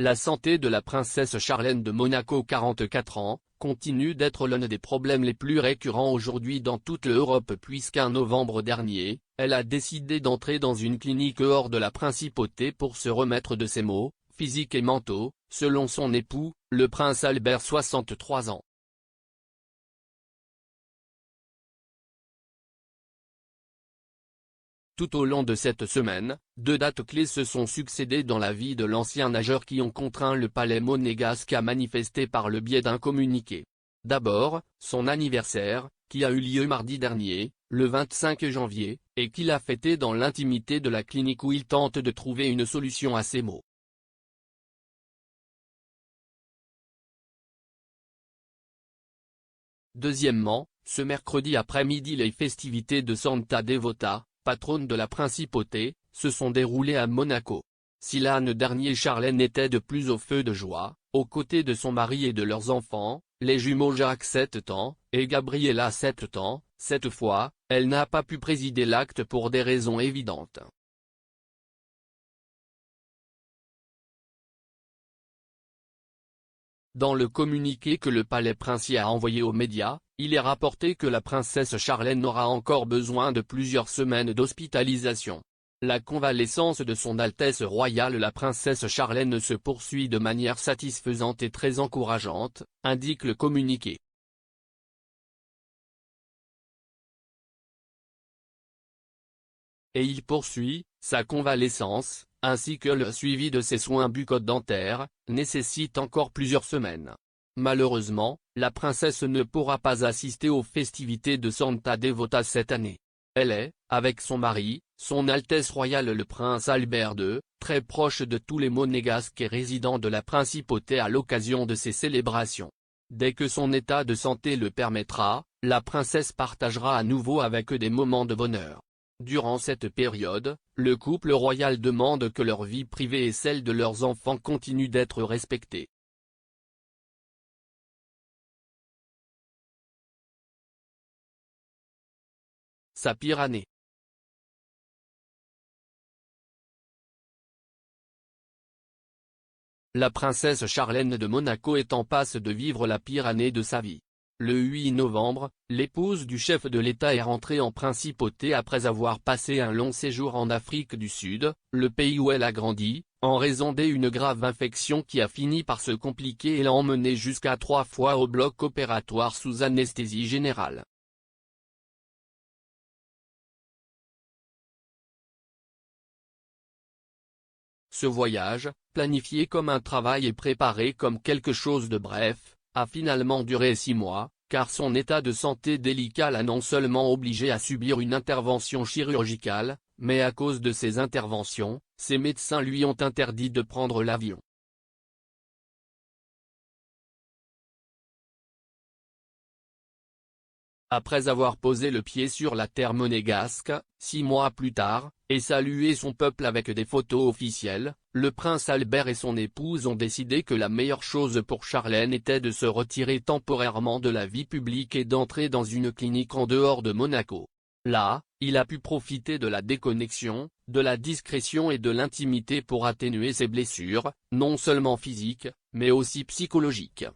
La santé de la princesse Charlène de Monaco 44 ans, continue d'être l'un des problèmes les plus récurrents aujourd'hui dans toute l'Europe puisqu'en novembre dernier, elle a décidé d'entrer dans une clinique hors de la principauté pour se remettre de ses maux, physiques et mentaux, selon son époux, le prince Albert 63 ans. Tout au long de cette semaine, deux dates clés se sont succédées dans la vie de l'ancien nageur qui ont contraint le palais monégasque à manifester par le biais d'un communiqué. D'abord, son anniversaire, qui a eu lieu mardi dernier, le 25 janvier, et qu'il a fêté dans l'intimité de la clinique où il tente de trouver une solution à ses maux. Deuxièmement, ce mercredi après-midi les festivités de Santa Devota, patronne de la principauté, se sont déroulées à Monaco. Si l'an dernier Charlène était de plus au feu de joie, aux côtés de son mari et de leurs enfants, les jumeaux Jacques 7 ans, et Gabriella 7 ans, cette fois, elle n'a pas pu présider l'acte pour des raisons évidentes. Dans le communiqué que le palais princier a envoyé aux médias, il est rapporté que la princesse Charlène aura encore besoin de plusieurs semaines d'hospitalisation. La convalescence de son Altesse royale la princesse Charlène se poursuit de manière satisfaisante et très encourageante, indique le communiqué. Et il poursuit, sa convalescence, ainsi que le suivi de ses soins bucco-dentaires, nécessite encore plusieurs semaines. Malheureusement, la princesse ne pourra pas assister aux festivités de Santa Devota cette année. Elle est, avec son mari, son Altesse royale le prince Albert II, très proche de tous les monégasques et résidents de la principauté à l'occasion de ces célébrations. Dès que son état de santé le permettra, la princesse partagera à nouveau avec eux des moments de bonheur. Durant cette période, le couple royal demande que leur vie privée et celle de leurs enfants continuent d'être respectées. Sa pire année. La princesse Charlène de Monaco est en passe de vivre la pire année de sa vie. Le 8 novembre, l'épouse du chef de l'État est rentrée en principauté après avoir passé un long séjour en Afrique du Sud, le pays où elle a grandi, en raison d'une grave infection qui a fini par se compliquer et l'a emmenée jusqu'à 3 fois au bloc opératoire sous anesthésie générale. Ce voyage, planifié comme un travail et préparé comme quelque chose de bref, a finalement duré 6 mois, car son état de santé délicat l'a non seulement obligé à subir une intervention chirurgicale, mais à cause de ces interventions, ses médecins lui ont interdit de prendre l'avion. Après avoir posé le pied sur la terre monégasque, 6 mois plus tard, et salué son peuple avec des photos officielles, le prince Albert et son épouse ont décidé que la meilleure chose pour Charlène était de se retirer temporairement de la vie publique et d'entrer dans une clinique en dehors de Monaco. Là, il a pu profiter de la déconnexion, de la discrétion et de l'intimité pour atténuer ses blessures, non seulement physiques, mais aussi psychologiques.